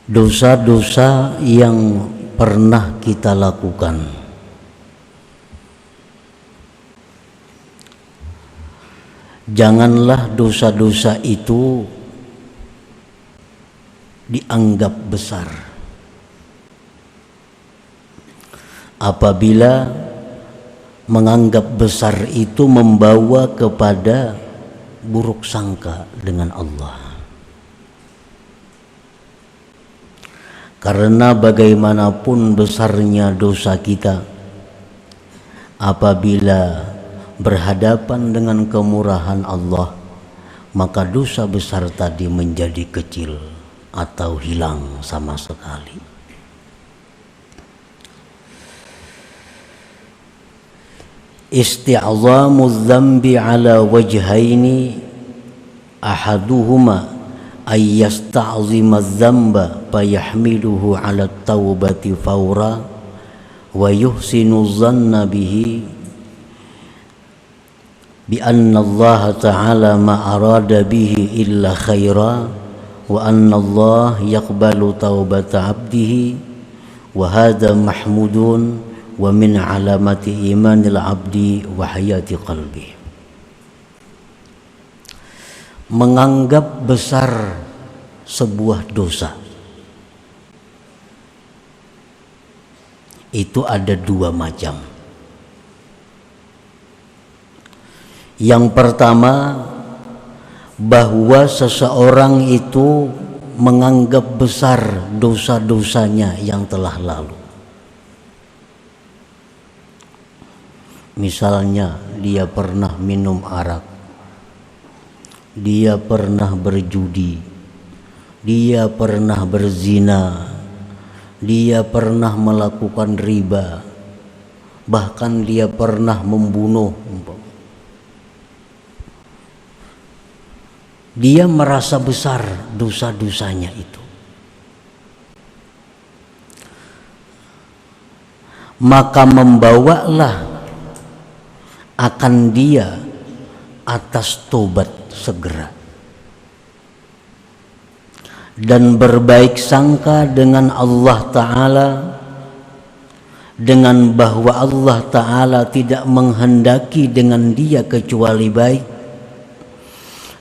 dosa-dosa yang pernah kita lakukan. Janganlah dosa-dosa itu dianggap besar. Apabila menganggap besar itu membawa kepada buruk sangka dengan Allah. Karena bagaimanapun besarnya dosa kita, apabila berhadapan dengan kemurahan Allah, maka dosa besar tadi menjadi kecil atau hilang sama sekali. Isti'zamu dzambi ala wajhaini, ahaduhuma ay yasta'zima dzamba fayahmiluhu ala taubati fawra wa yuhsinu dhanna bihi bi anna Allah ta'ala ma arada bihi illa khaira wa anna Allah yaqbalu taubata 'abdihi wa hadha mahmudun wa min alamati imanil 'abdi wa hayati qalbi. Menganggap besar sebuah dosa itu ada dua macam. Yang pertama, bahwa seseorang itu menganggap besar dosa-dosanya yang telah lalu. Misalnya dia pernah minum arak, dia pernah berjudi, dia pernah berzina, dia pernah melakukan riba, bahkan dia pernah membunuh. Dia merasa besar dosa-dosanya itu. Maka membawalah akan dia atas tobat segera dan berbaik sangka dengan Allah Ta'ala, dengan bahwa Allah Ta'ala tidak menghendaki dengan dia kecuali baik,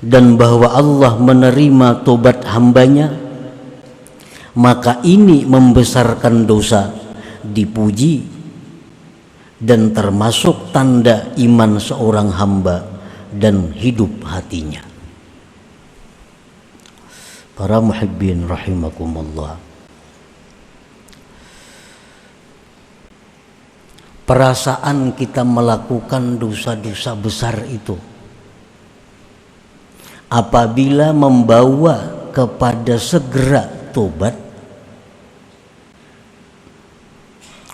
dan bahwa Allah menerima tobat hambanya. Maka ini membesarkan dosa, dipuji, dan termasuk tanda iman seorang hamba dan hidup hatinya. Para muhibbin rahimakumullah, perasaan kita melakukan dosa-dosa besar itu apabila membawa kepada segera tobat,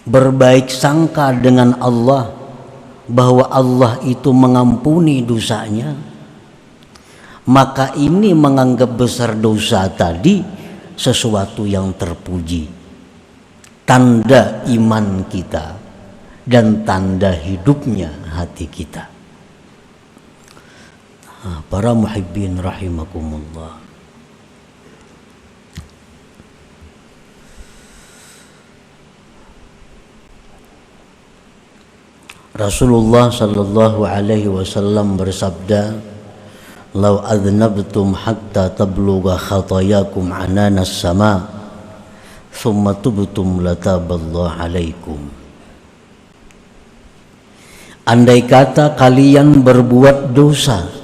berbaik sangka dengan Allah bahwa Allah itu mengampuni dosanya, maka ini menganggap besar dosa tadi sesuatu yang terpuji, tanda iman kita dan tanda hidupnya hati kita. Para muhibbin rahimakumullah, Rasulullah sallallahu alaihi wasallam bersabda, "Lau adnabtum hatta tablugha khatayakum ananas sama, thumma tubtum lataballahu alaikum." Andai kata kalian berbuat dosa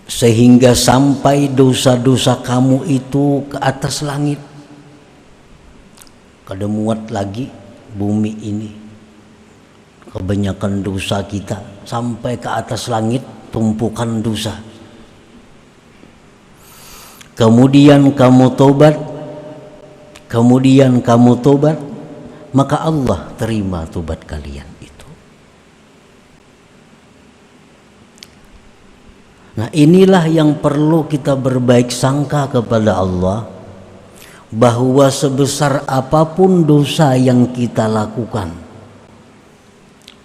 sehingga sampai dosa-dosa kamu itu ke atas langit, kada muat lagi bumi ini, kebanyakan dosa kita sampai ke atas langit, tumpukan dosa. Kemudian kamu tobat, maka Allah terima tobat kalian itu. Nah, inilah yang perlu kita berbaik sangka kepada Allah, bahwa sebesar apapun dosa yang kita lakukan,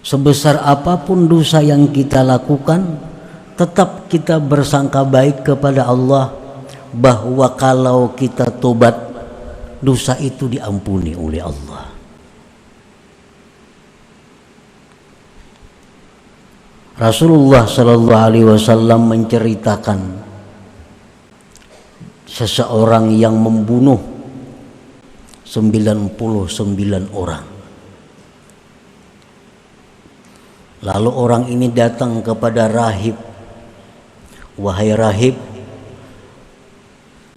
sebesar apapun dosa yang kita lakukan, tetap kita bersangka baik kepada Allah bahwa kalau kita tobat dosa itu diampuni oleh Allah. Rasulullah Shallallahu Alaihi Wasallam menceritakan seseorang yang membunuh 99 orang. Lalu orang ini datang kepada rahib, "Wahai rahib,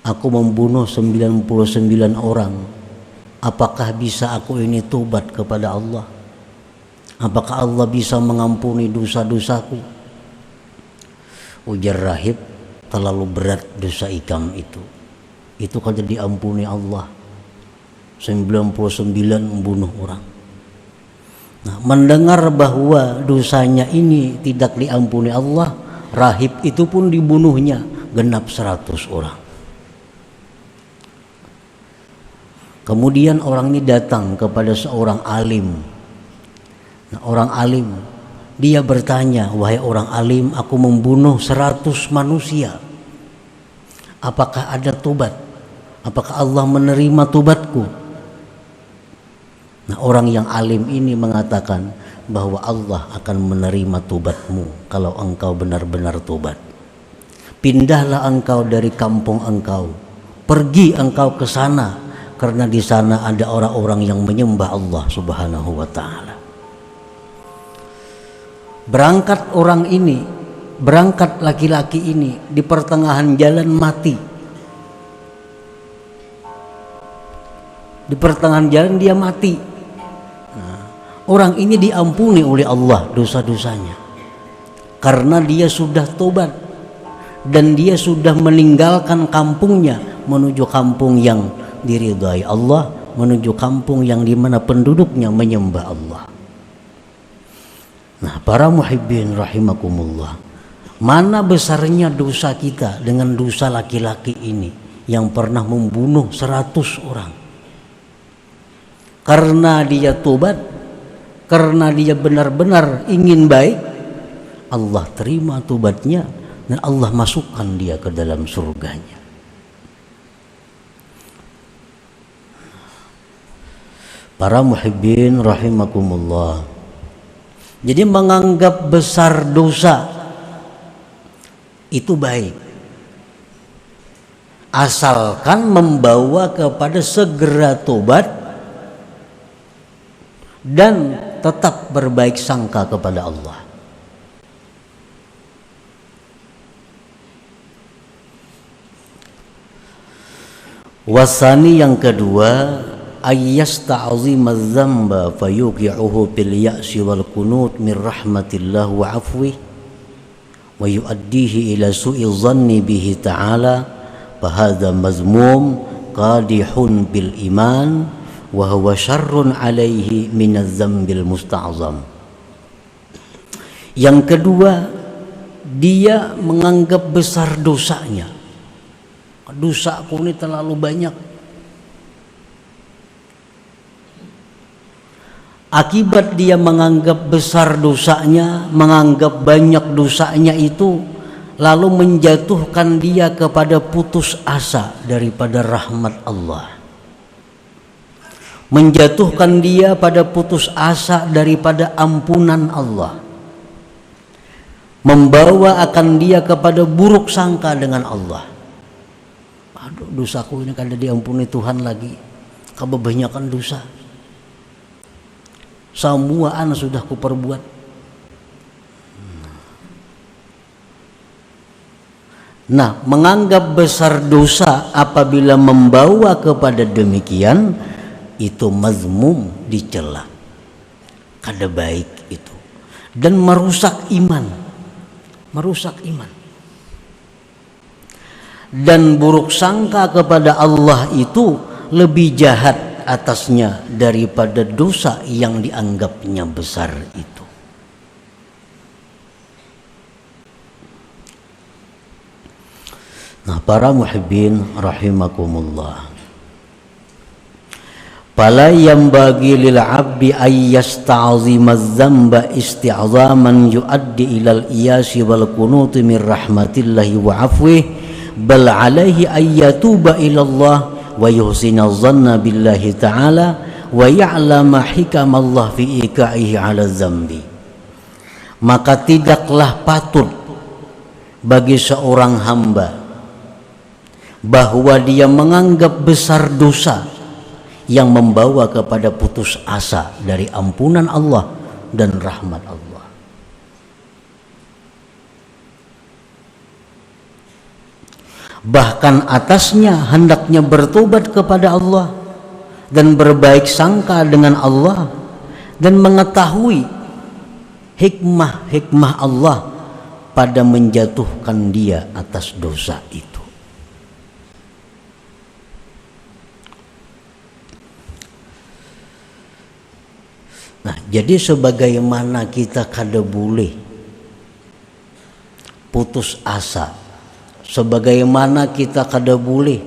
aku membunuh 99 orang. Apakah bisa aku ini tobat kepada Allah? Apakah Allah bisa mengampuni dosa-dosaku?" Ujar rahib, "Terlalu berat dosa ikam itu. Itu kalau diampuni Allah. 99 membunuh orang." Nah, mendengar bahwa dosanya ini tidak diampuni Allah, rahib itu pun dibunuhnya genap 100 orang. Kemudian orang ini datang kepada seorang alim. Nah, orang alim, dia bertanya, "Wahai orang alim, aku membunuh 100 manusia. Apakah ada tobat? Apakah Allah menerima tobatku?" Nah, orang yang alim ini mengatakan bahwa Allah akan menerima tobatmu kalau engkau benar-benar tobat. Pindahlah engkau dari kampung engkau, pergi engkau ke sana, karena di sana ada orang-orang yang menyembah Allah Subhanahu wa Ta'ala. Berangkat orang ini, berangkat laki-laki ini, di pertengahan jalan mati. Di pertengahan jalan dia mati. Nah, orang ini diampuni oleh Allah dosa-dosanya karena dia sudah tobat dan dia sudah meninggalkan kampungnya menuju kampung yang diridhai Allah, menuju kampung yang dimana penduduknya menyembah Allah. Nah, para muhibbin rahimakumullah, mana besarnya dosa kita dengan dosa laki-laki ini yang pernah membunuh 100 orang. Karena dia tobat, karena dia benar-benar ingin baik, Allah terima tobatnya dan Allah masukkan dia ke dalam surganya. Para muhibbin rahimakumullah, jadi menganggap besar dosa itu baik, asalkan membawa kepada segera tobat dan tetap berbaik sangka kepada Allah. Wasani yang kedua, ayyasta'zima dzamba fayuqi'uhu bil ya'si wal qunut min rahmatillah wa afwi wa yu'addihi ila su'i dhanni bihi ta'ala fa hadza mazmum qadihun bil iman wa huwa syarrun alaihi minadz dzambil musta'zam. Yang kedua, dia menganggap besar dosanya. Dosaku ini terlalu banyak. Akibat dia menganggap besar dosanya, menganggap banyak dosanya itu, lalu menjatuhkan dia kepada putus asa daripada rahmat Allah, menjatuhkan dia pada putus asa daripada ampunan Allah, membawa akan dia kepada buruk sangka dengan Allah. Aduh, dosaku ini kada diampuni Tuhan lagi, kebanyakan dosa, semua anak sudah kuperbuat. Nah, menganggap besar dosa apabila membawa kepada demikian, itu mazmum, dicela, kada baik itu, dan merusak iman, dan buruk sangka kepada Allah itu lebih jahat atasnya daripada dosa yang dianggapnya besar itu. Nah, para muhibbin rahimakumullah, fala yanbaghi lil 'abdi ay yasta'zima adz-dzamba isti'zaman yuaddi ilal iyasi wal qunut min rahmatillahi wa 'afwihi bal 'alaihi ay yatuba ila Allah wa yuhsina dhanna billahi ta'ala wa ya'lama hikamallah fi iqa'ihi 'ala dzambi. Maka tidaklah patut bagi seorang hamba bahwa dia menganggap besar dosa yang membawa kepada putus asa dari ampunan Allah dan rahmat Allah. Bahkan atasnya hendaknya bertobat kepada Allah dan berbaik sangka dengan Allah dan mengetahui hikmah-hikmah Allah pada menjatuhkan dia atas dosa itu. Nah, jadi sebagaimana kita kada boleh putus asa, sebagaimana kita kada boleh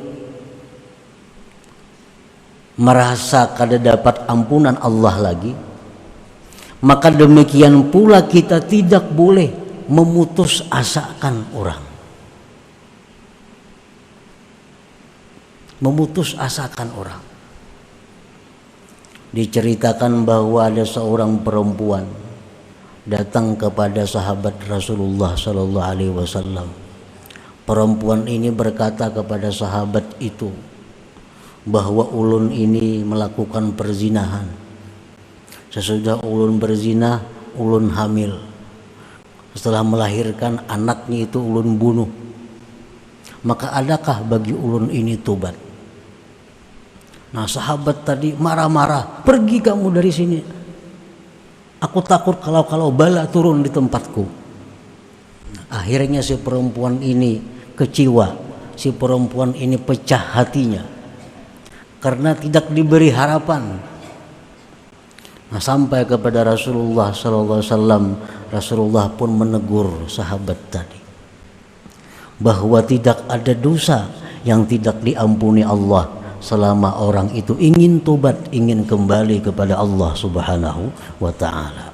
merasa kada dapat ampunan Allah lagi, maka demikian pula kita tidak boleh memutus asakan orang. Memutus asakan orang. Diceritakan bahwa ada seorang perempuan datang kepada sahabat Rasulullah sallallahu alaihi wasallam. Perempuan ini berkata kepada sahabat itu bahwa ulun ini melakukan perzinahan. Sesudah ulun berzina, ulun hamil. Setelah melahirkan anaknya itu ulun bunuh. Maka adakah bagi ulun ini tobat? Nah, sahabat tadi marah-marah, pergi kamu dari sini. Aku takut kalau bala turun di tempatku. Nah, akhirnya si perempuan ini kecewa, si perempuan ini pecah hatinya karena tidak diberi harapan. Nah, sampai kepada Rasulullah SAW, Rasulullah pun menegur sahabat tadi bahwa tidak ada dosa yang tidak diampuni Allah selama orang itu ingin tobat, ingin kembali kepada Allah Subhanahu wa ta'ala.